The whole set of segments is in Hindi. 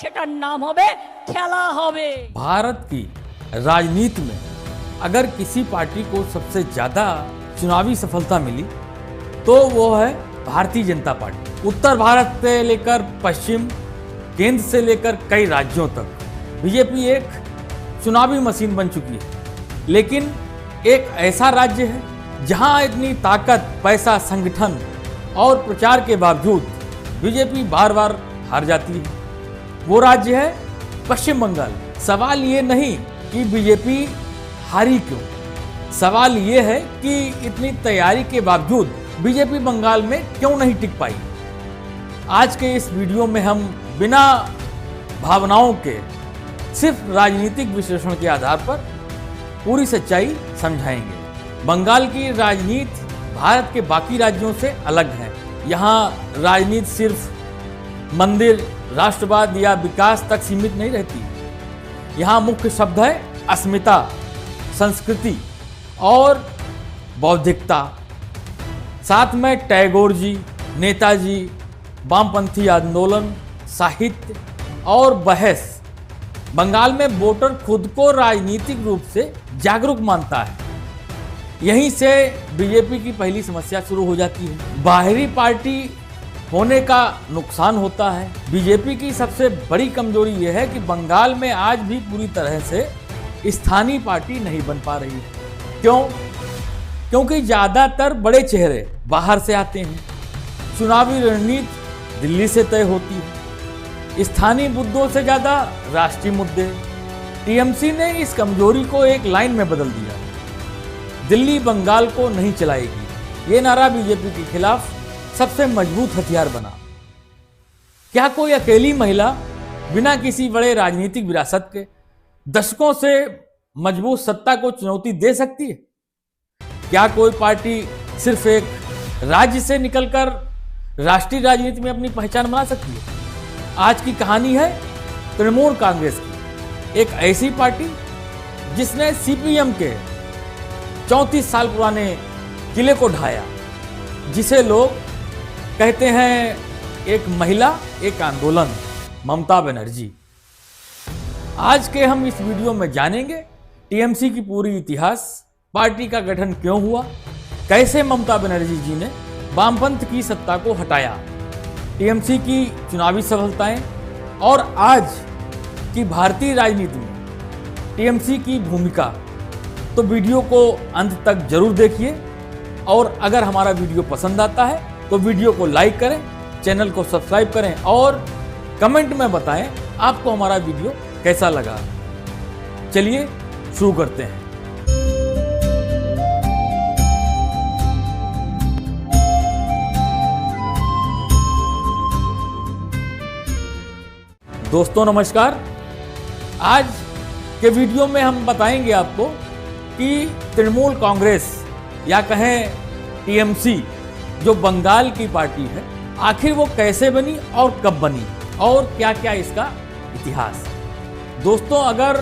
সেটার নাম হবে খেলা হবে। भारत की राजनीति में अगर किसी पार्टी को सबसे ज्यादा चुनावी सफलता मिली तो वो है भारतीय जनता पार्टी। उत्तर भारत से लेकर पश्चिम, केंद्र से लेकर कई राज्यों तक बीजेपी एक चुनावी मशीन बन चुकी है। लेकिन एक ऐसा राज्य है जहां इतनी ताकत, पैसा, संगठन और प्रचार के बावजूद बीजेपी बार बार हार जाती है। वो राज्य है पश्चिम बंगाल। सवाल ये नहीं कि बीजेपी हारी क्यों, सवाल ये है कि इतनी तैयारी के बावजूद बीजेपी बंगाल में क्यों नहीं टिक पाई। आज के इस वीडियो में हम बिना भावनाओं के सिर्फ राजनीतिक विश्लेषण के आधार पर पूरी सच्चाई समझाएंगे। बंगाल की राजनीति भारत के बाकी राज्यों से अलग है। यहाँ राजनीति सिर्फ मंदिर, राष्ट्रवाद या विकास तक सीमित नहीं रहती। यहाँ मुख्य शब्द है अस्मिता, संस्कृति और बौद्धिकता। साथ में टैगोर जी, नेताजी, वामपंथी आंदोलन, साहित्य और बहस। बंगाल में वोटर खुद को राजनीतिक रूप से जागरूक मानता है। यहीं से बीजेपी की पहली समस्या शुरू हो जाती है। बाहरी पार्टी होने का नुकसान होता है। बीजेपी की सबसे बड़ी कमजोरी यह है कि बंगाल में आज भी पूरी तरह से स्थानीय पार्टी नहीं बन पा रही है। क्यों? क्योंकि ज्यादातर बड़े चेहरे बाहर से आते हैं। चुनावी रणनीति दिल्ली से तय होती है। स्थानीय मुद्दों से ज्यादा राष्ट्रीय मुद्दे। टीएमसी ने इस कमजोरी को एक लाइन में बदल दिया, दिल्ली बंगाल को नहीं चलाएगी। ये नारा बीजेपी के खिलाफ सबसे मजबूत हथियार बना। क्या कोई अकेली महिला बिना किसी बड़े राजनीतिक विरासत के दशकों से मजबूत सत्ता को चुनौती दे सकती है? क्या कोई पार्टी सिर्फ एक राज्य से निकलकर राष्ट्रीय राजनीति में अपनी पहचान बना सकती है? आज की कहानी है तृणमूल कांग्रेस की, एक ऐसी पार्टी जिसने सीपीएम के 34 साल पुराने किले को ढाया, जिसे लोग कहते हैं एक महिला, एक आंदोलन, ममता बनर्जी। आज के हम इस वीडियो में जानेंगे टीएमसी की पूरी इतिहास, पार्टी का गठन क्यों हुआ, कैसे ममता बनर्जी जी ने वामपंथ की सत्ता को हटाया, टीएमसी की चुनावी सफलताएं और आज की भारतीय राजनीति में टीएमसी की भूमिका। तो वीडियो को अंत तक जरूर देखिए और अगर हमारा वीडियो पसंद आता है तो वीडियो को लाइक करें, चैनल को सब्सक्राइब करें और कमेंट में बताएं आपको हमारा वीडियो कैसा लगा। चलिए शुरू करते हैं। दोस्तों नमस्कार। आज के वीडियो में हम बताएंगे आपको कि तृणमूल कांग्रेस या कहें टीएमसी जो बंगाल की पार्टी है, आखिर वो कैसे बनी और कब बनी और क्या क्या इसका इतिहास। दोस्तों अगर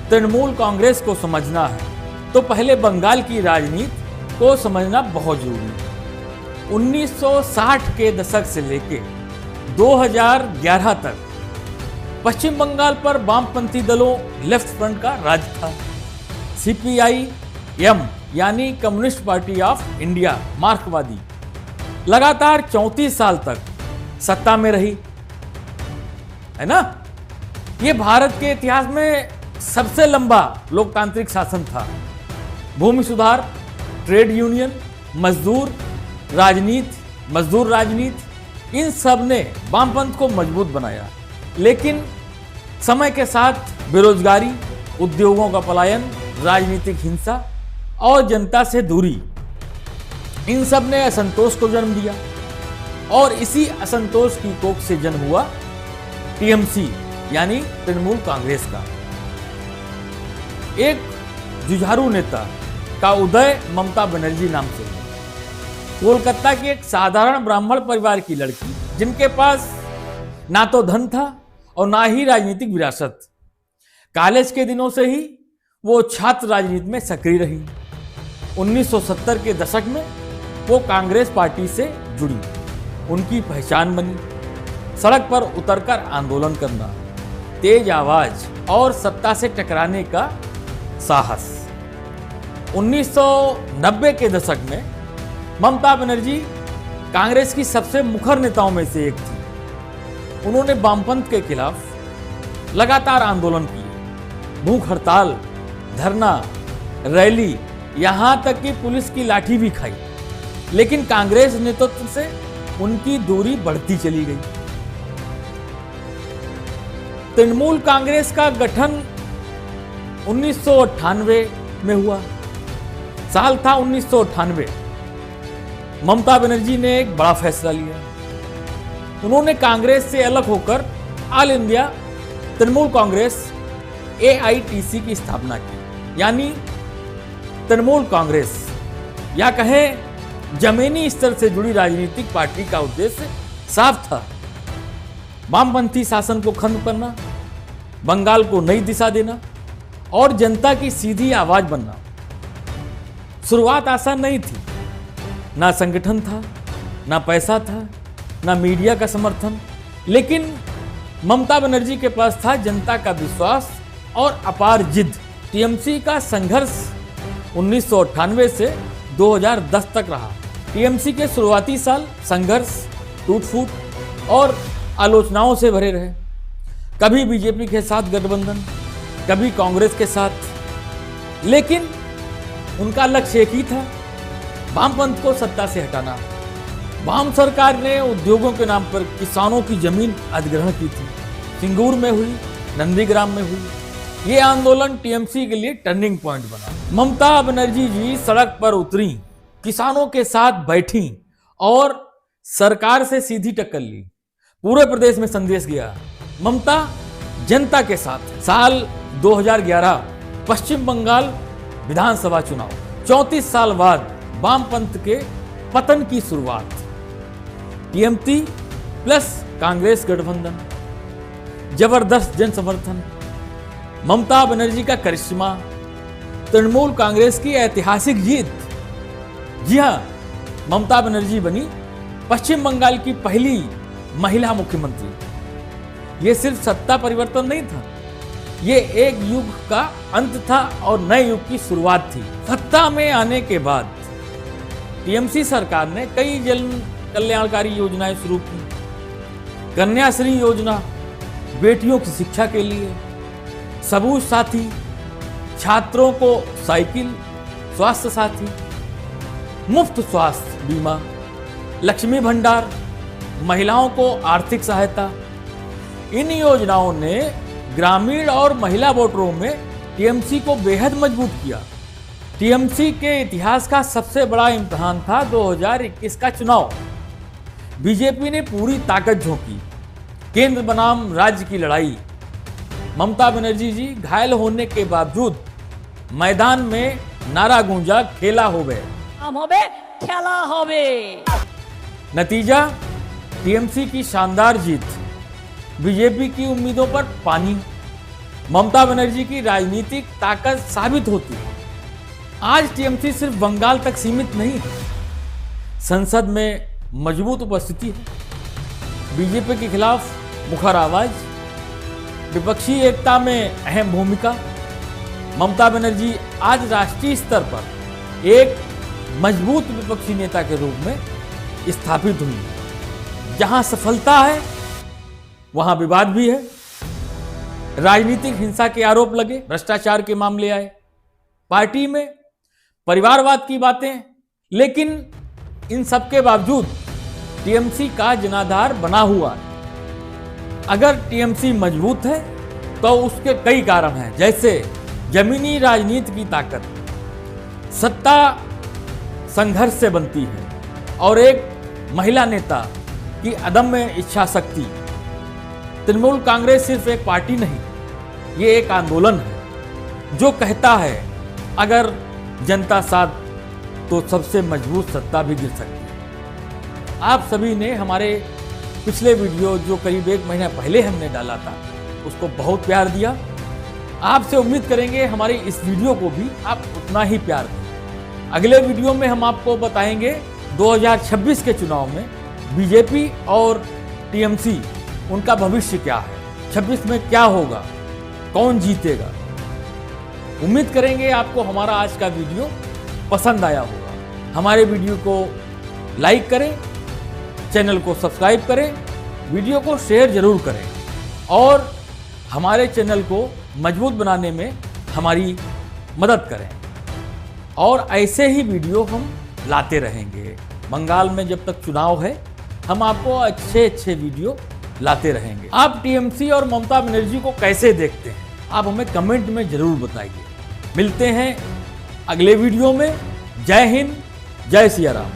तृणमूल कांग्रेस को समझना है तो पहले बंगाल की राजनीति को समझना बहुत जरूरी है। 1960 के दशक से लेके 2011 तक पश्चिम बंगाल पर वामपंथी दलों लेफ्ट फ्रंट का राज था। सीपीआई-एम यानी कम्युनिस्ट पार्टी ऑफ इंडिया, मार्क्सवादी, लगातार 34 साल तक सत्ता में रही, है ना। ये भारत के इतिहास में सबसे लंबा लोकतांत्रिक शासन था। भूमि सुधार, ट्रेड यूनियन, मजदूर राजनीति, इन सब ने वामपंथ को मजबूत बनाया। लेकिन समय के साथ बेरोजगारी, उद्योगों का पलायन, राजनीतिक हिंसा और जनता से दूरी, इन सब ने असंतोष को जन्म दिया और इसी असंतोष की कोख से जन्म हुआ टीएमसी यानी तृणमूल कांग्रेस का। एक जुझारू नेता का उदय ममता बनर्जी नाम से। कोलकाता की एक साधारण ब्राह्मण परिवार की लड़की, जिनके पास ना तो धन था और ना ही राजनीतिक विरासत। कॉलेज के दिनों से ही वो छात्र राजनीति में सक्रिय रही। 1970 के दशक में वो कांग्रेस पार्टी से जुड़ी। उनकी पहचान बनी सड़क पर उतरकर आंदोलन करना, तेज आवाज और सत्ता से टकराने का साहस। 1990 के दशक में ममता बनर्जी कांग्रेस की सबसे मुखर नेताओं में से एक थी। उन्होंने वामपंथ के खिलाफ लगातार आंदोलन किए, भूख हड़ताल, धरना, रैली, यहां तक कि पुलिस की लाठी भी खाई, लेकिन कांग्रेस नेतृत्व से उनकी दूरी बढ़ती चली गई। तृणमूल कांग्रेस का गठन 1998 में हुआ। साल था 1998। ममता बनर्जी ने एक बड़ा फैसला लिया। उन्होंने कांग्रेस से अलग होकर all India Trinamool Congress AITC की स्थापना की, यानी तृणमूल कांग्रेस या कहें जमीनी स्तर से जुड़ी राजनीतिक पार्टी का उद्देश्य साफ था, वामपंथी शासन को खत्म करना, बंगाल को नई दिशा देना और जनता की सीधी आवाज बनना। शुरुआत आसान नहीं थी, ना संगठन था, ना पैसा था, ना मीडिया का समर्थन, लेकिन ममता बनर्जी के पास था जनता का विश्वास और अपार जिद। टीएमसी का संघर्ष 1998 से 2010 तक रहा। टीएमसी के शुरुआती साल संघर्ष, टूट-फूट और आलोचनाओं से भरे रहे। कभी बीजेपी के साथ गठबंधन, कभी कांग्रेस के साथ, लेकिन उनका लक्ष्य एक ही था, वामपंथ को सत्ता से हटाना। वाम सरकार ने उद्योगों के नाम पर किसानों की जमीन अधिग्रहण की थी। सिंगूर में हुई, नंदीग्राम में हुई। ये आंदोलन टीएमसी के लिए टर्निंग पॉइंट बना। ममता बनर्जी जी सड़क पर उतरी, किसानों के साथ बैठी और सरकार से सीधी टक्कर ली। पूरे प्रदेश में संदेश गया, ममता जनता के साथ। साल 2011 पश्चिम बंगाल विधानसभा चुनाव, 34 साल बाद वामपंथ के पतन की शुरुआत। टीएमसी प्लस कांग्रेस गठबंधन, जबरदस्त जन समर्थन, ममता बनर्जी का करिश्मा, तृणमूल कांग्रेस की ऐतिहासिक जीत। जी हां, ममता बनर्जी बनी पश्चिम बंगाल की पहली महिला मुख्यमंत्री। यह सिर्फ सत्ता परिवर्तन नहीं था, ये एक युग का अंत था और नए युग की शुरुआत थी। सत्ता में आने के बाद टीएमसी सरकार ने कई जन कल्याणकारी योजनाएं शुरू की। कन्याश्री योजना, बेटियों की शिक्षा के लिए, सबूज साथी, छात्रों को साइकिल, स्वास्थ्य साथी, मुफ्त स्वास्थ्य बीमा, लक्ष्मी भंडार, महिलाओं को आर्थिक सहायता। इन योजनाओं ने ग्रामीण और महिला वोटरों में टीएमसी को बेहद मजबूत किया। टीएमसी के इतिहास का सबसे बड़ा इम्तिहान था 2021 का चुनाव। बीजेपी ने पूरी ताकत झोंकी, केंद्र बनाम राज्य की लड़ाई। ममता बनर्जी जी घायल होने के बावजूद मैदान में नारा गूंजा, खेला होवे, खेला होवे। नतीजा टीएमसी की शानदार जीत, बीजेपी की उम्मीदों पर पानी। ममता बनर्जी की राजनीतिक ताकत साबित होती। आज टीएमसी सिर्फ बंगाल तक सीमित नहीं है, संसद में मजबूत उपस्थिति है, बीजेपी के खिलाफ मुखर आवाज, विपक्षी एकता में अहम भूमिका। ममता बनर्जी आज राष्ट्रीय स्तर पर एक मजबूत विपक्षी नेता के रूप में स्थापित हुई। जहां सफलता है वहां विवाद भी है। राजनीतिक हिंसा के आरोप लगे, भ्रष्टाचार के मामले आए, पार्टी में परिवारवाद की बातें, लेकिन इन सब के बावजूद टीएमसी का जनाधार बना हुआ है। अगर टीएमसी मजबूत है तो उसके कई कारण हैं, जैसे जमीनी राजनीति की ताकत, सत्ता संघर्ष से बनती है और एक महिला नेता की अदम्य इच्छा शक्ति। तृणमूल कांग्रेस सिर्फ एक पार्टी नहीं, ये एक आंदोलन है जो कहता है अगर जनता साथ तो सबसे मजबूत सत्ता भी गिर सकती है। आप सभी ने हमारे पिछले वीडियो जो करीब 1 महीना पहले हमने डाला था उसको बहुत प्यार दिया। आपसे उम्मीद करेंगे हमारी इस वीडियो को भी आप उतना ही प्यार दें। अगले वीडियो में हम आपको बताएंगे 2026 के चुनाव में बीजेपी और टीएमसी उनका भविष्य क्या है। 26 में क्या होगा, कौन जीतेगा। उम्मीद करेंगे आपको हमारा आज का वीडियो पसंद आया होगा। हमारे वीडियो को लाइक करें, चैनल को सब्सक्राइब करें, वीडियो को शेयर जरूर करें और हमारे चैनल को मजबूत बनाने में हमारी मदद करें। और ऐसे ही वीडियो हम लाते रहेंगे। बंगाल में जब तक चुनाव है, हम आपको अच्छे अच्छे वीडियो लाते रहेंगे। आप टीएमसी और ममता बनर्जी को कैसे देखते हैं, आप हमें कमेंट में जरूर बताइए। मिलते हैं अगले वीडियो में। जय हिंद, जय सिया राम।